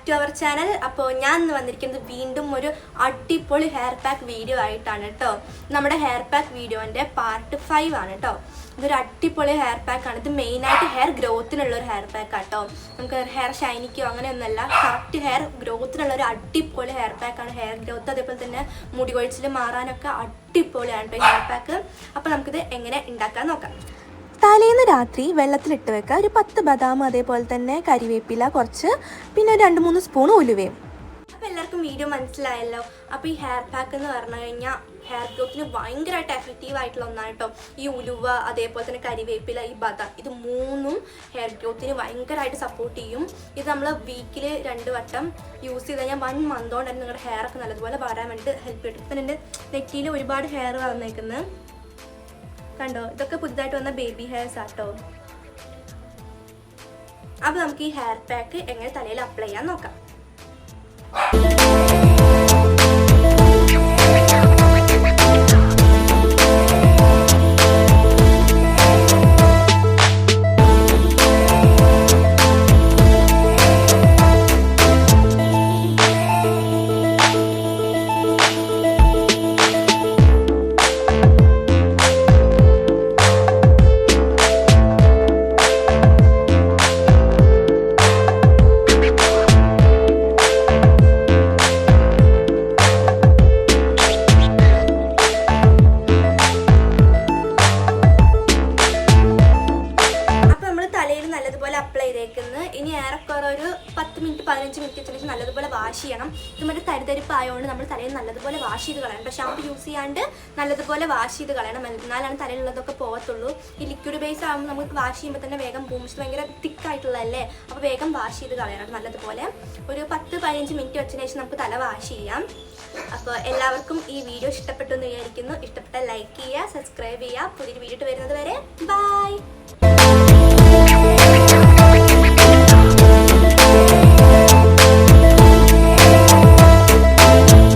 To our channel. അപ്പോൾ ഞാൻ ഇന്ന് വന്നിരിക്കുന്നത് വീണ്ടും ഒരു അടിപൊളി ഹെയർ പാക്ക് വീഡിയോ ആയിട്ടാണ് കേട്ടോ. നമ്മുടെ ഹെയർ പാക്ക് വീഡിയോൻ്റെ പാർട്ട് 5 ആണ് കേട്ടോ. ഇതൊരു അടിപൊളി ഹെയർ പാക്കാണ്. ഇത് മെയിനായിട്ട് ഹെയർ ഗ്രോത്തിനുള്ളൊരു ഹെയർ പാക്ക് ആട്ടോ. നമുക്ക് ഹെയർ ഷൈനിക്കോ അങ്ങനെയൊന്നുമല്ല, കറക്റ്റ് ഹെയർ ഗ്രോത്തിനുള്ള ഒരു അടിപൊളി ഹെയർ പാക്കാണ്. ഹെയർ ഗ്രോത്ത് അതേപോലെ തന്നെ മുടി കൊഴിച്ചിൽ മാറാനൊക്കെ അടിപൊളിയാണ് കേട്ടോ ഈ ഹെയർ പാക്ക്. അപ്പോൾ നമുക്കിത് എങ്ങനെ ഉണ്ടാക്കാൻ നോക്കാം. തലേന്ന് രാത്രി വെള്ളത്തിലിട്ട് വെക്കുക. ഒരു 10 ബദാം, അതേപോലെ തന്നെ കരിവേപ്പില കുറച്ച്, പിന്നെ ഒരു 2-3 സ്പൂൺ ഉലുവയും. അപ്പോൾ എല്ലാവർക്കും വീഡിയോ മനസ്സിലായല്ലോ. അപ്പോൾ ഈ ഹെയർ പാക്ക് എന്ന് പറഞ്ഞു കഴിഞ്ഞാൽ ഹെയർ ഗ്രോത്തിന് ഭയങ്കരമായിട്ട് എഫക്റ്റീവ് ആയിട്ടുള്ള ഒന്നാണ് കേട്ടോ. ഈ ഉലുവ, അതേപോലെ തന്നെ കരിവേപ്പില, ഈ ബദാം, ഇത് 3ഉം ഹെയർ ഗ്രോത്തിന് ഭയങ്കരമായിട്ട് സപ്പോർട്ട് ചെയ്യും. ഇത് നമ്മൾ വീക്കിൽ 2 വട്ടം യൂസ് ചെയ്ത് കഴിഞ്ഞാൽ 1 മന്ത് കൊണ്ട് തന്നെ നിങ്ങളുടെ ഹെയർ ഒക്കെ നല്ലതുപോലെ വരാൻ വേണ്ടിയിട്ട് ഹെൽപ്പ് ചെയ്യും. ഇപ്പം എൻ്റെ നെറ്റിയിൽ ഒരുപാട് ഹെയർ വന്നേക്കുന്നത് കണ്ടോ. ഇതൊക്കെ പുതുതായിട്ട് വന്ന ബേബി ഹെയർസ് ആട്ടോ. അപ്പോൾ നമുക്ക് ഈ ഹെയർ പാക്ക് എങ്ങനെ തലയിൽ അപ്ലൈ ചെയ്യാൻ നോക്കാം. നല്ലതുപോലെ അപ്ലൈ ചെയ്തേക്കുന്നത്. ഇനി ഏറെക്കുറെ ഒരു 10 മിനിറ്റ് 15 മിനിറ്റ് വെച്ചിട്ട് നല്ലതുപോലെ വാഷ് ചെയ്യണം. ഇത് മറ്റേ തരിതരിപ്പ് ആയതുകൊണ്ട് നമ്മൾ തലയിൽ നല്ലതുപോലെ വാഷ് ചെയ്ത് കളയണം. പക്ഷെ ഷാമ്പു യൂസ് ചെയ്യാണ്ട് നല്ലതുപോലെ വാഷ് ചെയ്ത് കളയണം, എന്നാലാണ് തലയിലുള്ളതൊക്കെ പോകത്തുള്ളൂ. ഈ ലിക്വിഡ് ബേസ് ആകുമ്പോൾ നമുക്ക് വാഷ് ചെയ്യുമ്പോൾ തന്നെ വേഗം പോകും. ഭയങ്കര തിക്കായിട്ടുള്ളതല്ലേ, അപ്പോൾ വേഗം വാഷ് ചെയ്ത് കളയണം നല്ലതുപോലെ. ഒരു 10-15 മിനിറ്റ് വെച്ചതിന് ശേഷം നമുക്ക് തല വാഷ് ചെയ്യാം. അപ്പോൾ എല്ലാവർക്കും ഈ വീഡിയോ ഇഷ്ടപ്പെട്ടു എന്ന് വിചാരിക്കുന്നു. ഇഷ്ടപ്പെട്ടാൽ ലൈക്ക് ചെയ്യുക, സബ്സ്ക്രൈബ് ചെയ്യുക. പുതിയൊരു വീഡിയോ വരുന്നത് വരെ ബൈ.